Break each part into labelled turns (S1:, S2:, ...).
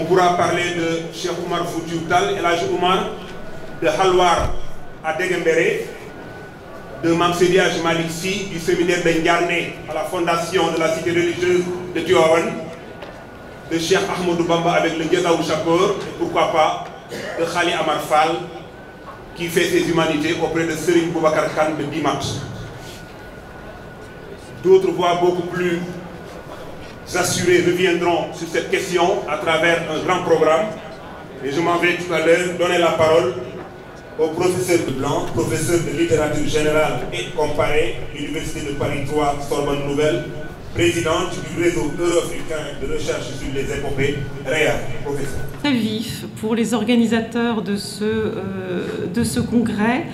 S1: pourra parler de Cheikh Oumar Foutiyou Tall, El Hadj Oumar, de Halwar à Degembéré, de Mame Seydi Hadji Malick Sy, du séminaire de Ndiarné à la fondation de la cité religieuse de Tivaouane, de Cheikh Ahmadou Bamba avec le Guézaou Chakour, et pourquoi pas de Khali Amar Fall, qui fait ses humanités auprès de Serigne Boubacar Khan de Dimat. D'autres voix beaucoup plus assurées reviendront sur cette question à travers un grand programme. Et je m'en vais tout à l'heure donner la parole au professeur Blanc, professeur de littérature générale et comparée, Université de Paris 3, Sorbonne Nouvelle, présidente du réseau euro-africain de recherche sur les épopées, REA. Professeur.
S2: Très vif pour les organisateurs de ce congrès.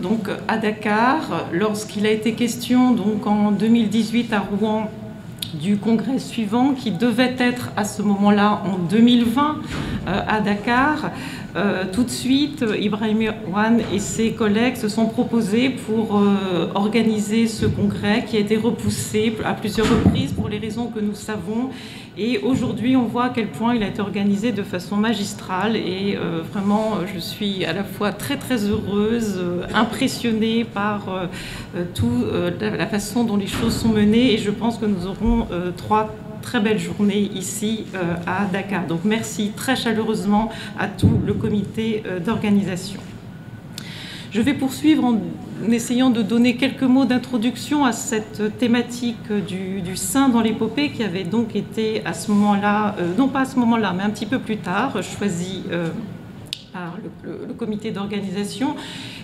S2: Donc à Dakar, lorsqu'il a été question donc en 2018 à Rouen du congrès suivant qui devait être à ce moment-là en 2020 à Dakar, tout de suite Ibrahim Wane et ses collègues se sont proposés pour organiser ce congrès qui a été repoussé à plusieurs reprises pour les raisons que nous savons. Et aujourd'hui, on voit à quel point il a été organisé de façon magistrale et vraiment, je suis à la fois très très heureuse, impressionnée par la façon dont les choses sont menées et je pense que nous aurons 3 très belles journées ici à Dakar. Donc merci très chaleureusement à tout le comité d'organisation. Je vais poursuivre en essayant de donner quelques mots d'introduction à cette thématique du saint dans l'épopée qui avait donc été à ce moment-là, non pas à ce moment-là, mais un petit peu plus tard, choisi par le comité d'organisation.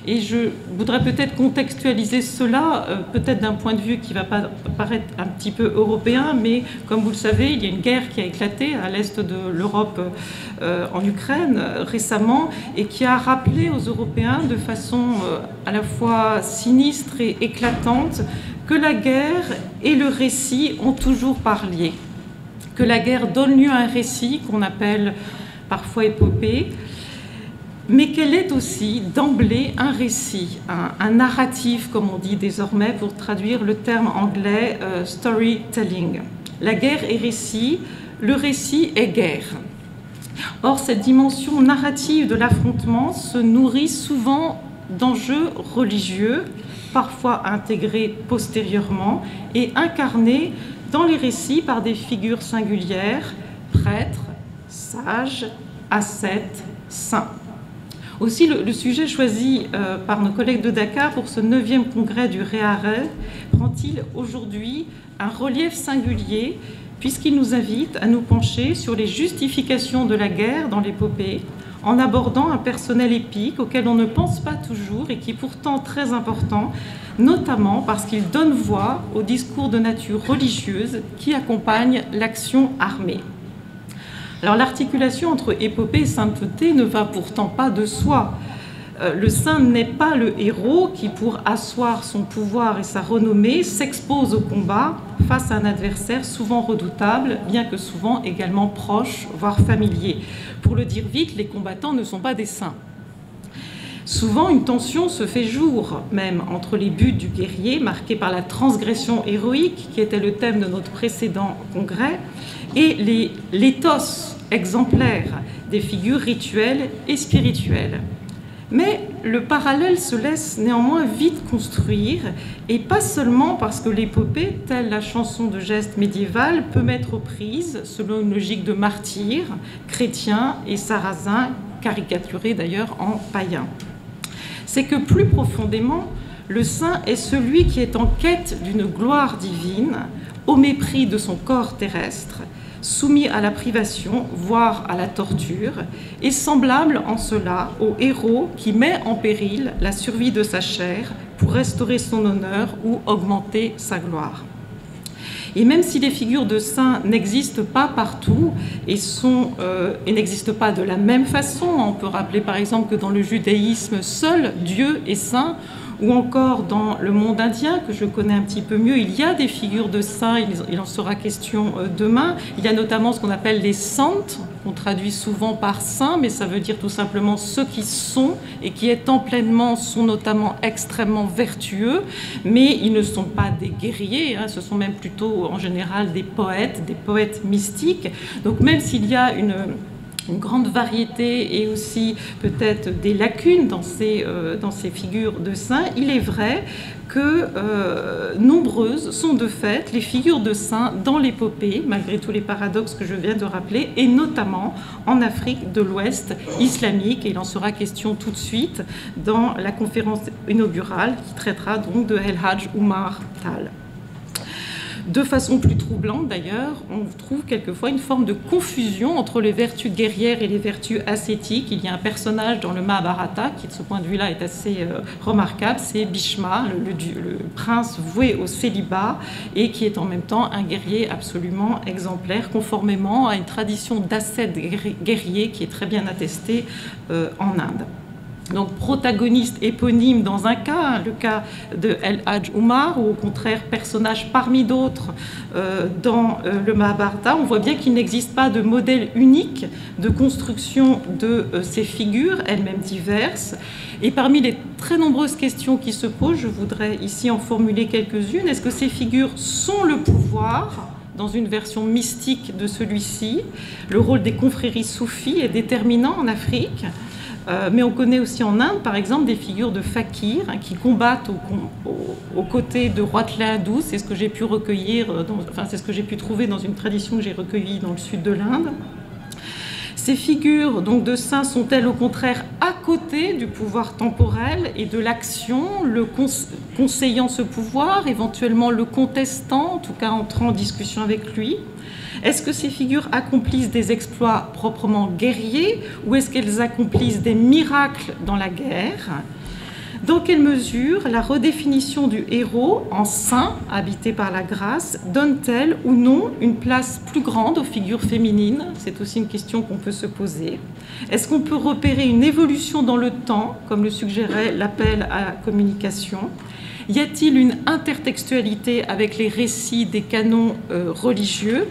S2: Et je voudrais peut-être contextualiser cela, peut-être d'un point de vue qui va paraître un petit peu européen, mais comme vous le savez, il y a une guerre qui a éclaté à l'est de l'Europe en Ukraine récemment et qui a rappelé aux Européens de façon à la fois sinistre et éclatante que la guerre et le récit ont toujours parlé, que la guerre donne lieu à un récit qu'on appelle parfois épopée, mais qu'elle est aussi d'emblée un récit, un narratif, comme on dit désormais, pour traduire le terme anglais storytelling. La guerre est récit, le récit est guerre. Or, cette dimension narrative de l'affrontement se nourrit souvent d'enjeux religieux, parfois intégrés postérieurement et incarnés dans les récits par des figures singulières, prêtres, sages, ascètes, saints. Aussi, le sujet choisi par nos collègues de Dakar pour ce 9e congrès du REARE prend-il aujourd'hui un relief singulier puisqu'il nous invite à nous pencher sur les justifications de la guerre dans l'épopée en abordant un personnel épique auquel on ne pense pas toujours et qui est pourtant très important, notamment parce qu'il donne voix au discours de nature religieuse qui accompagne l'action armée. Alors l'articulation entre épopée et sainteté ne va pourtant pas de soi. Le saint n'est pas le héros qui, pour asseoir son pouvoir et sa renommée, s'expose au combat face à un adversaire souvent redoutable, bien que souvent également proche, voire familier. Pour le dire vite, les combattants ne sont pas des saints. Souvent, une tension se fait jour, même, entre les buts du guerrier, marqués par la transgression héroïque, qui était le thème de notre précédent congrès, et l'éthos exemplaire des figures rituelles et spirituelles. Mais le parallèle se laisse néanmoins vite construire, et pas seulement parce que l'épopée, telle la chanson de geste médiévale, peut mettre aux prises selon une logique de martyrs, chrétiens et sarrasins, caricaturés d'ailleurs en païens. C'est que plus profondément, le saint est celui qui est en quête d'une gloire divine, au mépris de son corps terrestre, soumis à la privation, voire à la torture, et semblable en cela au héros qui met en péril la survie de sa chair pour restaurer son honneur ou augmenter sa gloire. Et même si les figures de saints n'existent pas partout et n'existent pas de la même façon, on peut rappeler par exemple que dans le judaïsme, seul Dieu est saint, ou encore dans le monde indien, que je connais un petit peu mieux, il y a des figures de saints, il en sera question demain. Il y a notamment ce qu'on appelle les santes, qu'on traduit souvent par saints, mais ça veut dire tout simplement ceux qui sont et qui étant pleinement sont notamment extrêmement vertueux, mais ils ne sont pas des guerriers, hein, ce sont même plutôt en général des poètes mystiques. Donc même s'il y a une grande variété et aussi peut-être des lacunes dans ces figures de saints, il est vrai que nombreuses sont de fait les figures de saints dans l'épopée, malgré tous les paradoxes que je viens de rappeler, et notamment en Afrique de l'Ouest islamique, et il en sera question tout de suite dans la conférence inaugurale qui traitera donc de El Hadj Oumar Tall. De façon plus troublante d'ailleurs, on trouve quelquefois une forme de confusion entre les vertus guerrières et les vertus ascétiques. Il y a un personnage dans le Mahabharata qui de ce point de vue-là est assez remarquable, c'est Bhishma, le prince voué au célibat et qui est en même temps un guerrier absolument exemplaire, conformément à une tradition d'ascète guerrier qui est très bien attestée en Inde. Donc protagoniste éponyme dans un cas, le cas de El Hadj Oumar, ou au contraire personnage parmi d'autres dans le Mahabharata, on voit bien qu'il n'existe pas de modèle unique de construction de ces figures, elles-mêmes diverses. Et parmi les très nombreuses questions qui se posent, je voudrais ici en formuler quelques-unes. Est-ce que ces figures sont le pouvoir ? Dans une version mystique de celui-ci, le rôle des confréries soufis est déterminant en Afrique. Mais on connaît aussi en Inde, par exemple, des figures de fakirs qui combattent aux côtés de rois hindous. C'est ce que j'ai pu recueillir, c'est ce que j'ai pu trouver dans une tradition que j'ai recueillie dans le sud de l'Inde. Ces figures donc, de saints sont-elles au contraire à côté du pouvoir temporel et de l'action, le conseillant ce pouvoir, éventuellement le contestant, en tout cas entrant en discussion avec lui? Est-ce que ces figures accomplissent des exploits proprement guerriers ou est-ce qu'elles accomplissent des miracles dans la guerre? Dans quelle mesure la redéfinition du héros en saint, habité par la grâce, donne-t-elle ou non une place plus grande aux figures féminines? C'est aussi une question qu'on peut se poser. Est-ce qu'on peut repérer une évolution dans le temps, comme le suggérait l'appel à la communication? Y a-t-il une intertextualité avec les récits des canons religieux?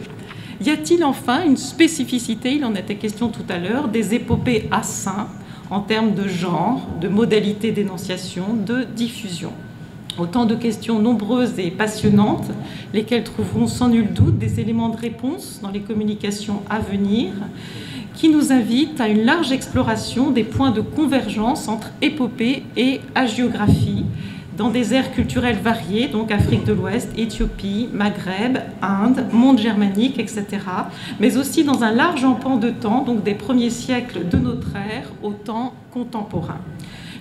S2: Y a-t-il enfin une spécificité, il en était question tout à l'heure, des épopées à saints en termes de genre, de modalité d'énonciation, de diffusion? Autant de questions nombreuses et passionnantes, lesquelles trouveront sans nul doute des éléments de réponse dans les communications à venir, qui nous invitent à une large exploration des points de convergence entre épopée et hagiographie, dans des aires culturelles variées, donc Afrique de l'Ouest, Éthiopie, Maghreb, Inde, monde germanique, etc., mais aussi dans un large empan de temps, donc des premiers siècles de notre ère au temps contemporain.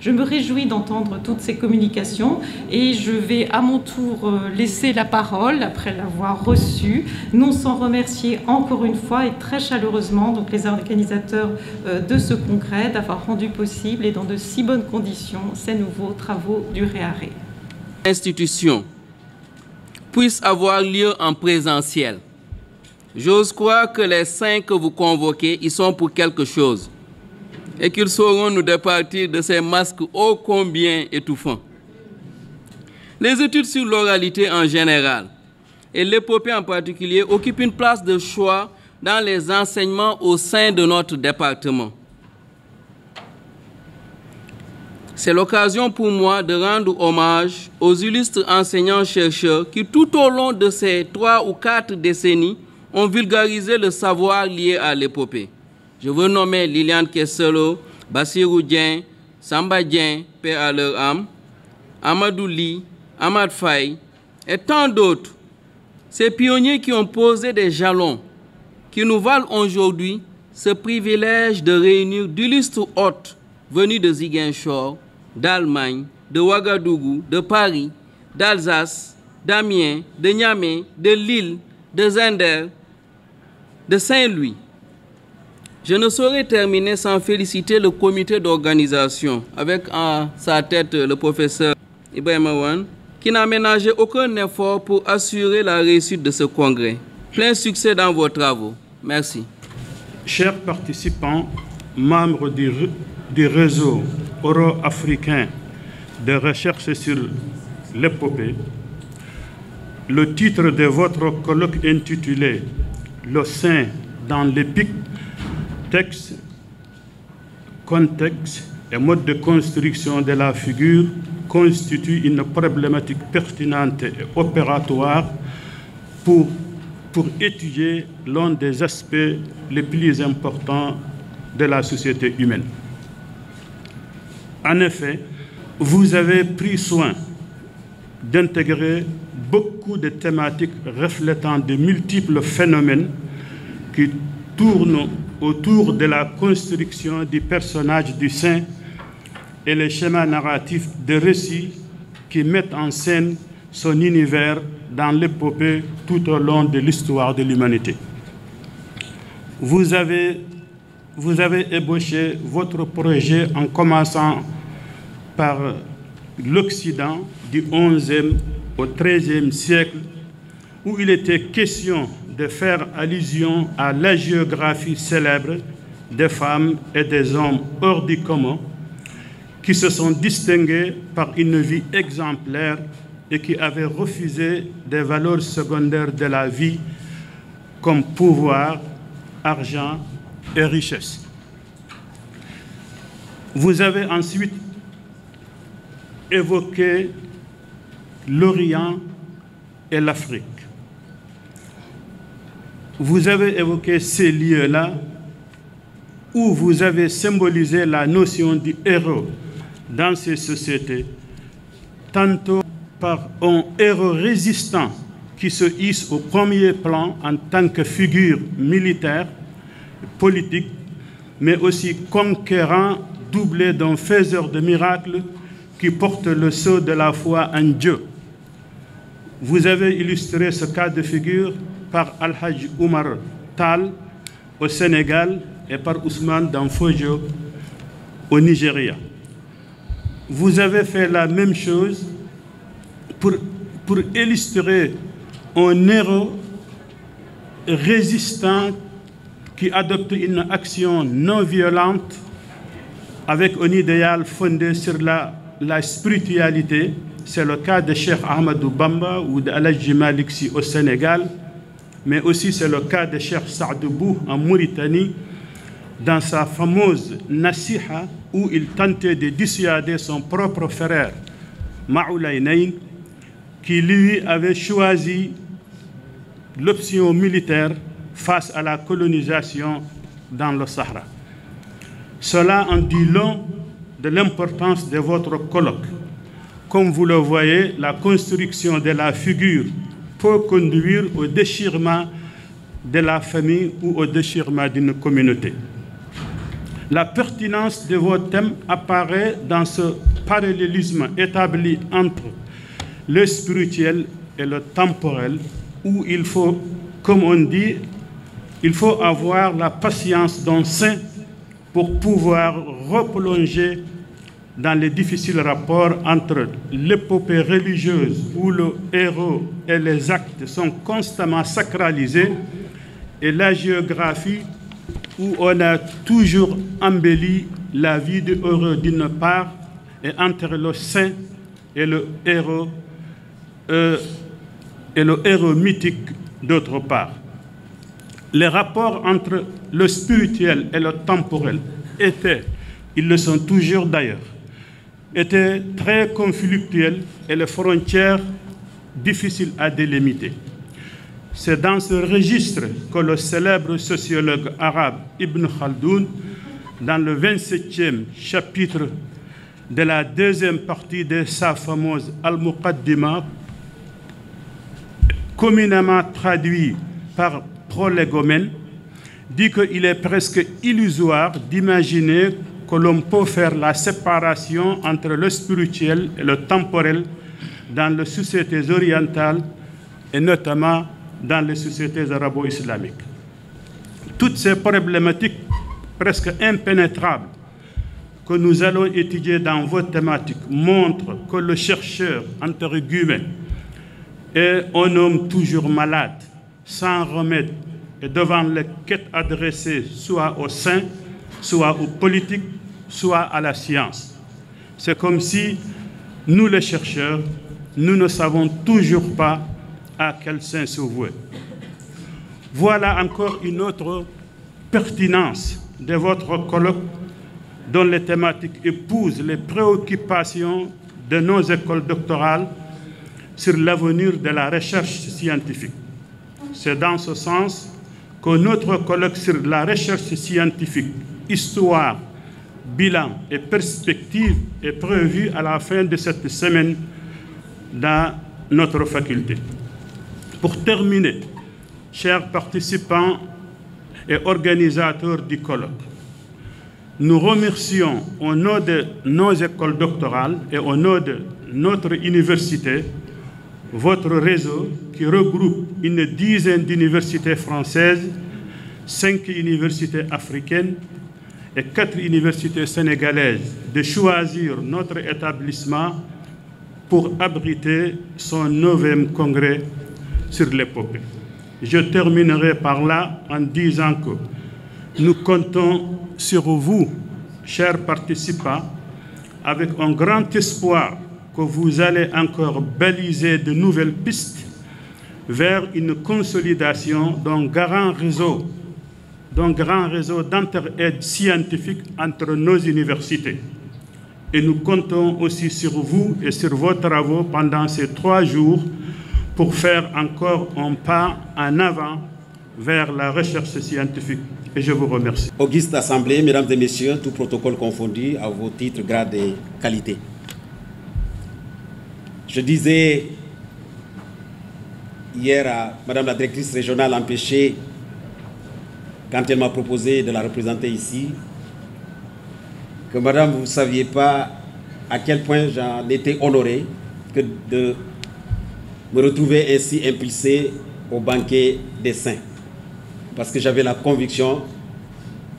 S2: Je me réjouis d'entendre toutes ces communications et je vais à mon tour laisser la parole, après l'avoir reçue, non sans remercier encore une fois et très chaleureusement donc, les organisateurs de ce congrès d'avoir rendu possible et dans de si bonnes conditions ces nouveaux travaux du Réaré.
S3: Institution puisse avoir lieu en présentiel. J'ose croire que les 5 que vous convoquez, ils sont pour quelque chose. Et qu'ils sauront nous départir de ces masques ô combien étouffants. Les études sur l'oralité en général et l'épopée en particulier occupent une place de choix dans les enseignements au sein de notre département. C'est l'occasion pour moi de rendre hommage aux illustres enseignants-chercheurs qui, tout au long de ces 3 ou 4 décennies, ont vulgarisé le savoir lié à l'épopée. Je veux nommer Liliane Kesselo, Bassirou Dien, Samba Dien, paix à leur âme, Amadou Li, Ahmad Faye et tant d'autres. Ces pionniers qui ont posé des jalons, qui nous valent aujourd'hui ce privilège de réunir d'illustres hôtes venus de Ziguinchor, d'Allemagne, de Ouagadougou, de Paris, d'Alsace, d'Amiens, de Niamey, de Lille, de Zender, de Saint-Louis. Je ne saurais terminer sans féliciter le comité d'organisation, avec à sa tête le professeur Ibrahim Awan, qui n'a ménagé aucun effort pour assurer la réussite de ce congrès. Plein succès dans vos travaux. Merci.
S4: Chers participants, membres du réseau euro-africain de recherche sur l'épopée. Le titre de votre colloque intitulé « Le saint dans l'épique, texte, contexte et mode de construction de la figure » constitue une problématique pertinente et opératoire pour étudier l'un des aspects les plus importants de la société humaine. En effet, vous avez pris soin d'intégrer beaucoup de thématiques reflétant de multiples phénomènes qui tournent autour de la construction du personnage du saint et les schémas narratifs de récits qui mettent en scène son univers dans l'épopée tout au long de l'histoire de l'humanité. Vous avez ébauché votre projet en commençant par l'Occident du XIe au XIIIe siècle, où il était question de faire allusion à la géographie célèbre des femmes et des hommes hors du commun, qui se sont distingués par une vie exemplaire et qui avaient refusé des valeurs secondaires de la vie comme pouvoir, argent et richesse. Vous avez ensuite évoqué l'Orient et l'Afrique. Vous avez évoqué ces lieux-là où vous avez symbolisé la notion du héros dans ces sociétés, tantôt par un héros résistant qui se hisse au premier plan en tant que figure militaire, politique, mais aussi conquérant, doublé d'un faiseur de miracles qui porte le sceau de la foi en Dieu. Vous avez illustré ce cas de figure par Al-Hajj Oumar Tall au Sénégal et par Ousmane Danfodio au Nigeria. Vous avez fait la même chose pour illustrer un héros résistant qui adopte une action non violente avec un idéal fondé sur la spiritualité. C'est le cas de Cheikh Ahmadou Bamba ou de Al-Hadji Malick Sy au Sénégal, mais aussi c'est le cas de Cheikh Saadou Bou en Mauritanie, dans sa fameuse Nasiha, où il tentait de dissuader son propre frère, Maoulaynayn, qui lui avait choisi l'option militaire face à la colonisation dans le Sahara. Cela en dit long de l'importance de votre colloque. Comme vous le voyez, la construction de la figure peut conduire au déchirement de la famille ou au déchirement d'une communauté. La pertinence de vos thèmes apparaît dans ce parallélisme établi entre le spirituel et le temporel, où il faut, comme on dit, il faut avoir la patience d'un saint pour pouvoir replonger dans les difficiles rapports entre l'épopée religieuse où le héros et les actes sont constamment sacralisés et la géographie où on a toujours embelli la vie de héros d'une part et entre le saint et le héros mythique d'autre part. Les rapports entre le spirituel et le temporel étaient, ils le sont toujours d'ailleurs, étaient très conflictuels et les frontières difficiles à délimiter. C'est dans ce registre que le célèbre sociologue arabe Ibn Khaldoun, dans le 27e chapitre de la deuxième partie de sa fameuse Al-Muqaddima, communément traduit par prolégomène, dit qu'il est presque illusoire d'imaginer que l'on peut faire la séparation entre le spirituel et le temporel dans les sociétés orientales et notamment dans les sociétés arabo-islamiques. Toutes ces problématiques presque impénétrables que nous allons étudier dans vos thématiques montrent que le chercheur, entre guillemets, est un homme toujours malade, sans remède, et devant les quêtes adressées soit aux saints, soit aux politiques, soit à la science. C'est comme si nous les chercheurs, nous ne savons toujours pas à quel saint se vouer. Voilà encore une autre pertinence de votre colloque dont les thématiques épousent les préoccupations de nos écoles doctorales sur l'avenir de la recherche scientifique. C'est dans ce sens que notre colloque sur la recherche scientifique, histoire, bilan et perspective est prévu à la fin de cette semaine dans notre faculté. Pour terminer, chers participants et organisateurs du colloque, nous remercions au nom de nos écoles doctorales et au nom de notre université, votre réseau qui regroupe une dizaine d'universités françaises, 5 universités africaines et 4 universités sénégalaises, de choisir notre établissement pour abriter son 9e congrès sur l'épopée. Je terminerai par là en disant que nous comptons sur vous, chers participants, avec un grand espoir que vous allez encore baliser de nouvelles pistes vers une consolidation d'un grand réseau d'entraide scientifique entre nos universités. Et nous comptons aussi sur vous et sur vos travaux pendant ces 3 jours pour faire encore un pas en avant vers la recherche scientifique. Et je vous remercie.
S5: Auguste Assemblée, mesdames et messieurs, tout protocole confondu, à vos titres, grades et qualités. Je disais hier à Madame la directrice régionale empêchée, quand elle m'a proposé de la représenter ici, que Madame, vous ne saviez pas à quel point j'en étais honoré que de me retrouver ainsi impulsé au banquet des saints. Parce que j'avais la conviction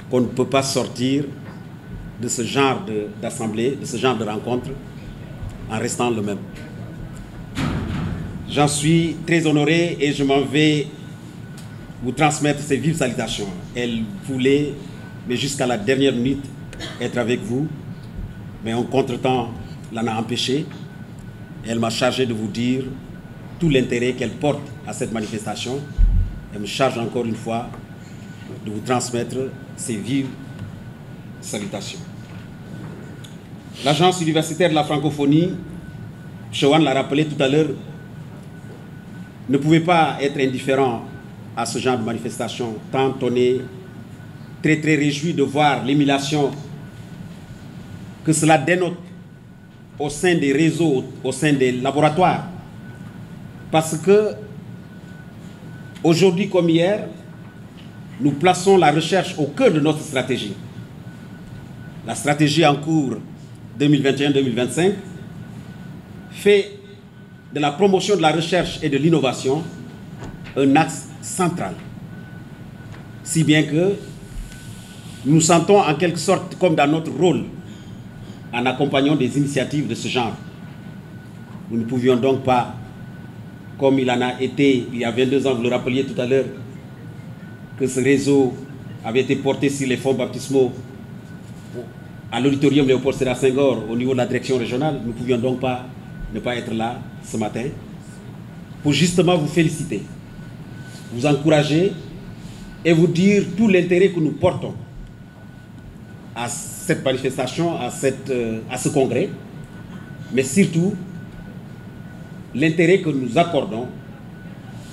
S5: qu'on ne peut pas sortir de ce genre d'assemblée, de ce genre de rencontre, en restant le même. J'en suis très honoré et je m'en vais vous transmettre ces vives salutations. Elle voulait, mais jusqu'à la dernière minute, être avec vous, mais un contretemps l'en a empêché. Elle m'a chargé de vous dire tout l'intérêt qu'elle porte à cette manifestation. Elle me charge encore une fois de vous transmettre ces vives salutations. L'Agence universitaire de la francophonie, Chewan l'a rappelé tout à l'heure, ne pouvait pas être indifférent à ce genre de manifestation, tant on est très très réjoui de voir l'émulation que cela dénote au sein des réseaux, au sein des laboratoires. Parce que aujourd'hui comme hier, nous plaçons la recherche au cœur de notre stratégie. La stratégie en cours 2021-2025 fait de la promotion de la recherche et de l'innovation un axe central. Si bien que nous nous sentons en quelque sorte comme dans notre rôle en accompagnant des initiatives de ce genre. Nous ne pouvions donc pas, comme il en a été il y a 22 ans, vous le rappeliez tout à l'heure, que ce réseau avait été porté sur les fonds baptismaux à l'auditorium Léopold Sédar Senghor au niveau de la direction régionale. Nous ne pouvions donc pas ne pas être là ce matin pour justement vous féliciter, vous encourager et vous dire tout l'intérêt que nous portons à cette manifestation, à ce congrès, mais surtout l'intérêt que nous accordons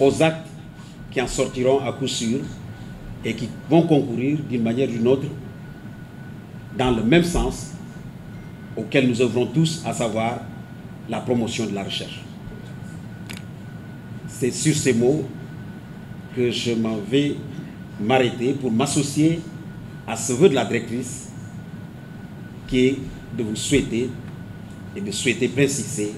S5: aux actes qui en sortiront à coup sûr et qui vont concourir d'une manière ou d'une autre dans le même sens auquel nous œuvrons tous, à savoir la promotion de la recherche. C'est sur ces mots que je m'en vais m'arrêter pour m'associer à ce vœu de la directrice qui est de vous souhaiter et de souhaiter persister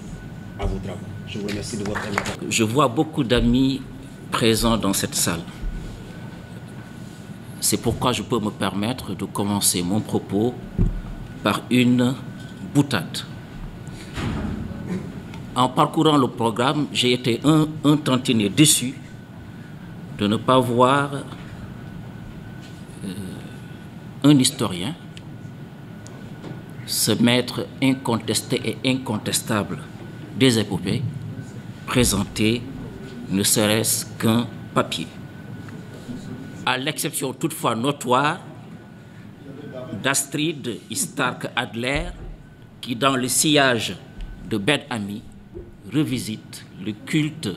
S5: à vos travaux. Je vous remercie de votre attention.
S6: Je vois beaucoup d'amis présents dans cette salle. C'est pourquoi je peux me permettre de commencer mon propos par une boutade. En parcourant le programme, j'ai été un tantinet déçu de ne pas voir un historien ce maître incontesté et incontestable des épopées, présenter ne serait-ce qu'un papier. À l'exception toutefois notoire d'Astrid Stark Adler, qui dans le sillage de Ben Ami revisite le culte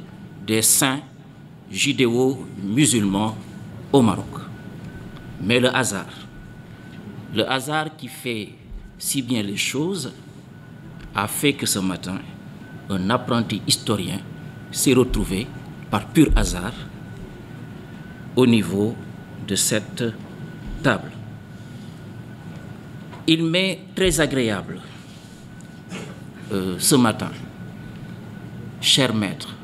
S6: des saints judéo-musulmans au Maroc. Mais le hasard qui fait si bien les choses, a fait que ce matin, un apprenti historien s'est retrouvé par pur hasard au niveau de cette table. Il m'est très agréable ce matin, chers maîtres,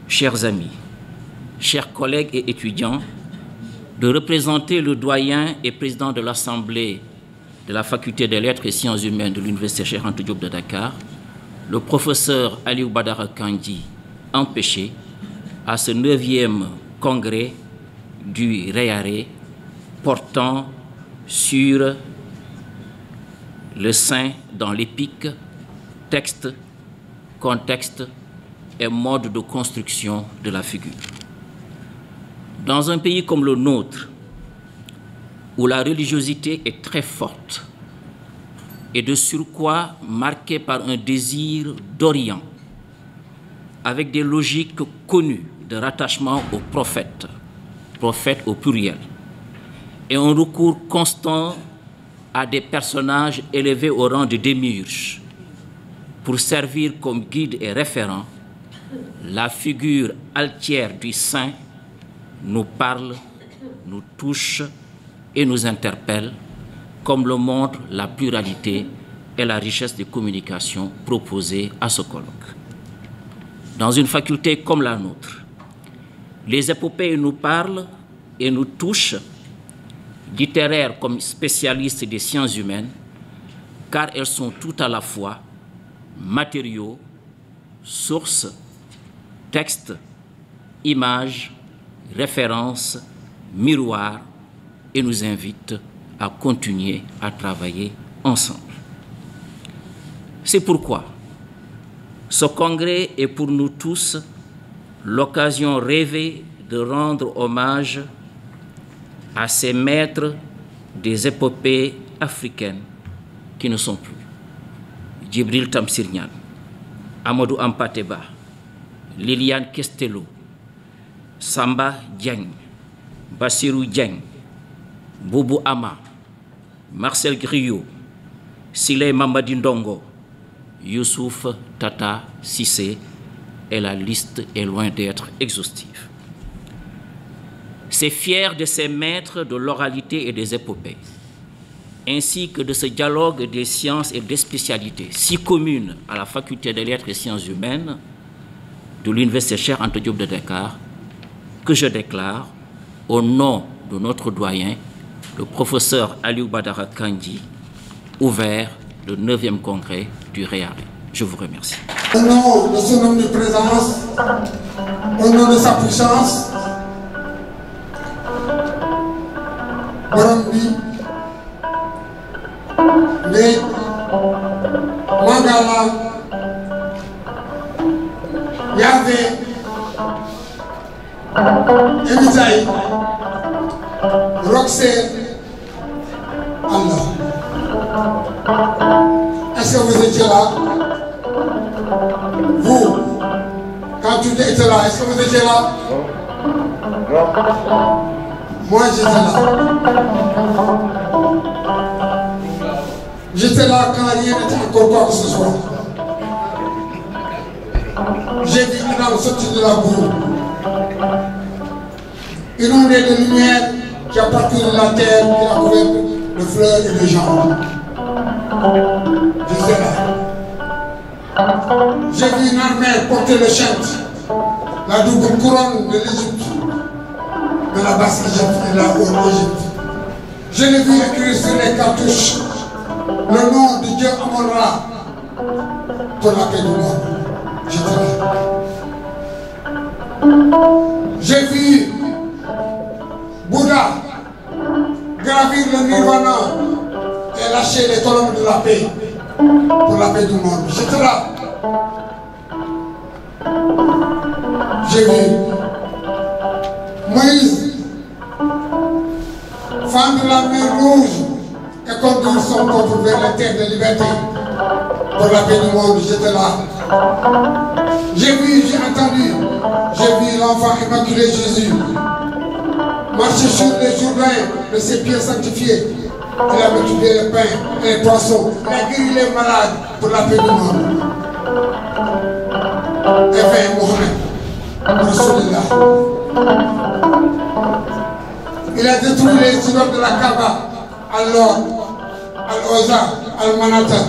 S6: chers amis, chers collègues et étudiants, de représenter le doyen et président de l'Assemblée de la Faculté des Lettres et Sciences Humaines de l'Université Cheikh Anta Diop de Dakar, le professeur Aliou Badara Kandji, empêché, à ce 9e congrès du REARE portant sur le saint dans l'épique, texte, contexte et mode de construction de la figure. Dans un pays comme le nôtre, où la religiosité est très forte et de surcroît marquée par un désir d'Orient, avec des logiques connues de rattachement au prophète au pluriel, et un recours constant à des personnages élevés au rang de démiurges pour servir comme guide et référent, la figure altière du saint nous parle, nous touche et nous interpelle, comme le montre la pluralité et la richesse des communications proposées à ce colloque. Dans une faculté comme la nôtre, les épopées nous parlent et nous touchent, littéraires comme spécialistes des sciences humaines, car elles sont tout à la fois matériaux, sources, textes, images, références, miroirs, et nous invitent à continuer à travailler ensemble. C'est pourquoi ce congrès est pour nous tous l'occasion rêvée de rendre hommage à ces maîtres des épopées africaines qui ne sont plus. Djibril Tamsir Niane, Amadou Hampâté Bâ, Liliane Kestello, Samba Diagne, Bassirou Diagne, Boubou Ama, Marcel Griot, Siley Mamadi Ndongo, Youssouf Tata Sissé, et la liste est loin d'être exhaustive. C'est fier de ces maîtres de l'oralité et des épopées, ainsi que de ce dialogue des sciences et des spécialités si communes à la Faculté des Lettres et Sciences Humaines de l'Université Cheikh Anta Diop de Dakar, que je déclare au nom de notre doyen, le professeur Aliou Badara Kandji, ouvert le 9e congrès du REARE. Je vous remercie.
S7: Au nom de son omniprésence, au nom de sa puissance, Borombi, les Mangala, Yahvé, Emisaï, Roxé, Allah. Est-ce que vous étiez là? Vous, quand tu étais là, est-ce que vous étiez là? Moi, j'étais là. J'étais là quand rien n'était encore quoi que ce soit. J'ai vu une âme sortir de la boue. Une ondée de lumière qui a parcouru la terre, qui a couvert de fleurs et de gens. J'étais là. J'ai vu une armée porter le chant, la double couronne de l'Égypte, de la basse Égypte et de la haute Égypte. Je l'ai vu écrire sur les cartouches le nom de Dieu Amon-Ra pour la paix du monde. J'étais là. J'ai vu Bouddha gravir le Nirvana et et lâché les colonnes de la paix pour la paix du monde. J'étais là. J'ai vu Moïse fendre la mer Rouge et conduire son peuple vers la terre de liberté pour la paix du monde. J'étais là. J'ai vu, j'ai entendu, j'ai vu l'enfant immaculé Jésus marcher sur les Jourdains de ses pieds sanctifiés. Il a multiplié les pains et les poissons. Il a guéri les malades pour la paix du monde. Et fait Mohamed, Rasulullah. Il a détruit les idoles de la Kaaba, Al-Lord, Al-Oza, Al-Manata.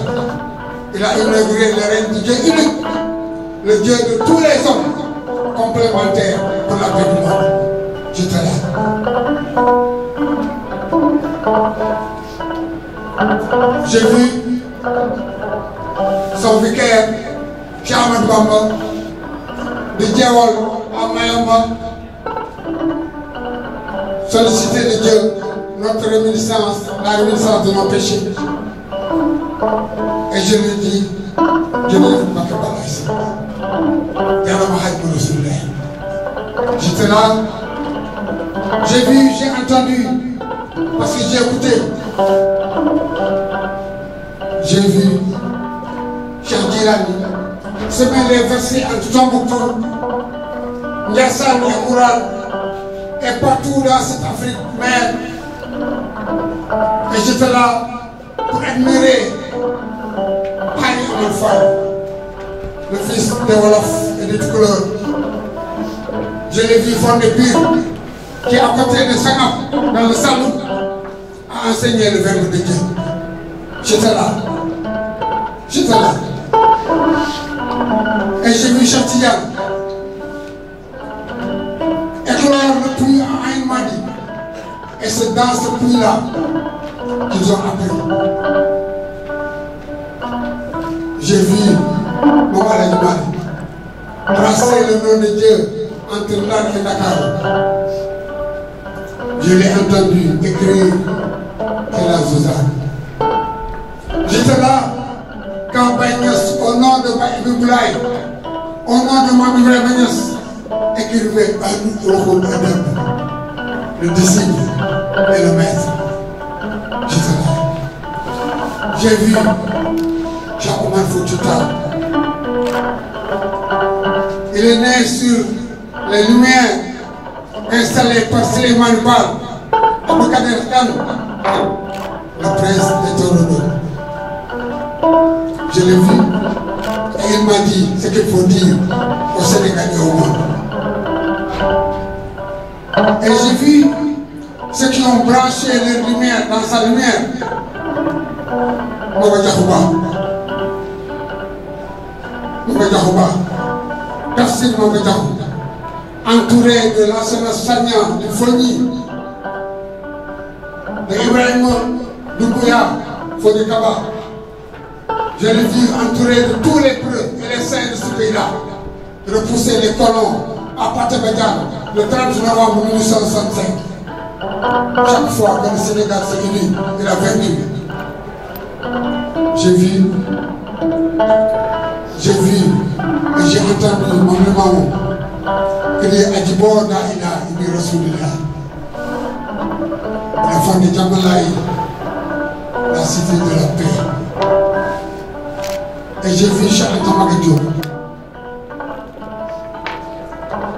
S7: Il a inauguré le règne du Dieu unique, le Dieu de tous les hommes, complémentaire pour la paix du monde. J'étais là. J'ai vu son vicaire, Cheikh Ahmadou Bamba, de Djewol à Mayamba, solliciter de Dieu notre réminiscence, la réminiscence de nos péchés. Et je lui dis, je ne veux pas que par ici. J'étais là, j'ai vu, j'ai entendu, parce que j'ai écouté. J'ai vu Cheikh Djilani semer les versets entre Tombouctou, Ndiassane et Mourad, et partout dans cette Afrique mère. Et j'étais là pour admirer Paris Omar Fall, le fils de Wolof et de Toucouleur. Je l'ai vu fonder Pire, qui est à côté de Sangam, dans le salon, a enseigné le verbe de Dieu. J'étais là. J'étais là. Et j'ai vu Cheikh Tidiane éclore le puits à Aïn Madi. Et c'est dans ce puits-là qu'ils ont appris. J'ai vu Maman Ladimari tracer le nom de Dieu entre Nar et Dakar. Je l'ai entendu écrire Kela Zouzane. J'étais là quand Baïnias, au nom de Baïni Boulaye, au nom de Mami Baïnias, écrivait à Rohul Adab, le disciple et le maître. J'étais là. J'ai vu Cheikh Omar Foutiyou Tall. Il est né sur les lumières installées par Souleymane Baal, Aboukader Khan, le prince de Torodo. Je l'ai vu et il m'a dit ce qu'il faut dire au Sénégal et au monde. Et j'ai vu ceux qui ont branché leur lumière dans sa lumière. Maba Diakhouba, Tafsir Maba Diakhou, entouré de Lassana Sagna, du Fogni, de Ibrahima Doumbouya, Fodi Kaba. Je l'ai vu entouré de tous les preux et les saints de ce pays-là, repousser les colons à Patabadian le 30 novembre 1965. Chaque fois que le Sénégal s'est uni, il a vaincu. J'ai vu et j'ai entendu mon maman crier Adjibo Naïla Ibi Rasulillah. La femme de Djamalaï, la cité de la paix. Et j'ai vu Cheikh Anta Maga Diop.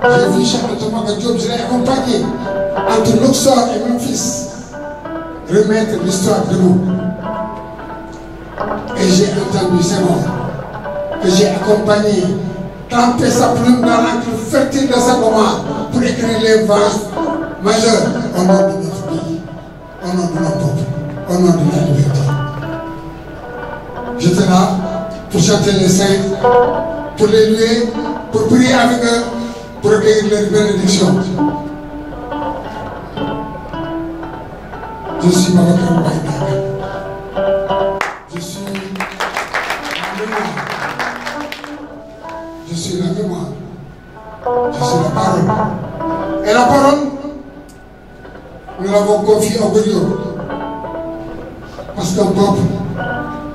S7: J'ai vu Cheikh Anta Maga Diop, je l'ai accompagné entre Luxor et Memphis, remettre l'histoire de nous. Et j'ai entendu ces mots, que j'ai accompagné, tremper sa plume dans l'encre fertile de sa moment pour écrire les vases majeurs au nom de notre pays, au nom de notre peuple, au nom de la liberté. J'étais là pour chanter les saints, pour les louer, pour prier avec eux, pour recueillir leur bénédiction. Je suis Babacar Baïdaka. Je suis la mémoire. Je suis la mémoire. Je suis la parole. Et la parole, nous l'avons confiée au Gorio. Parce chef d'un peuple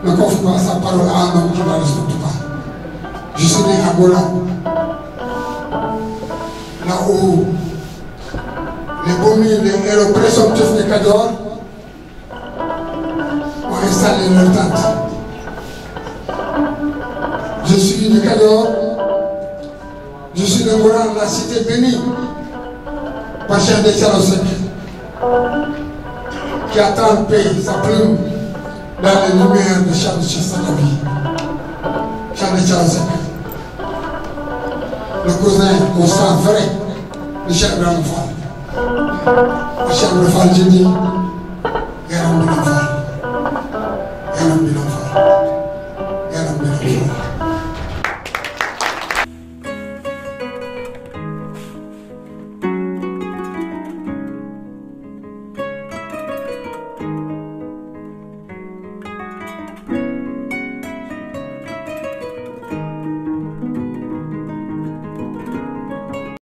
S7: ne confie pas sa parole à un homme qui ne la respecte pas. Je suis né à Gola, là où les communes et les présomptifs de Kador ont installé leur tente. Je suis de Kador, je suis de Gola, la cité bénie, par Cheikh de Tchalosek, qui attend le pays, sa plume, dans les lumières de Cheikh de Chassanabi. Cheikh de Tchalosek, le cousin au sang vrai de Cheikh Ibrahim Fall. Cheikh Ibrahim Fall, je dis,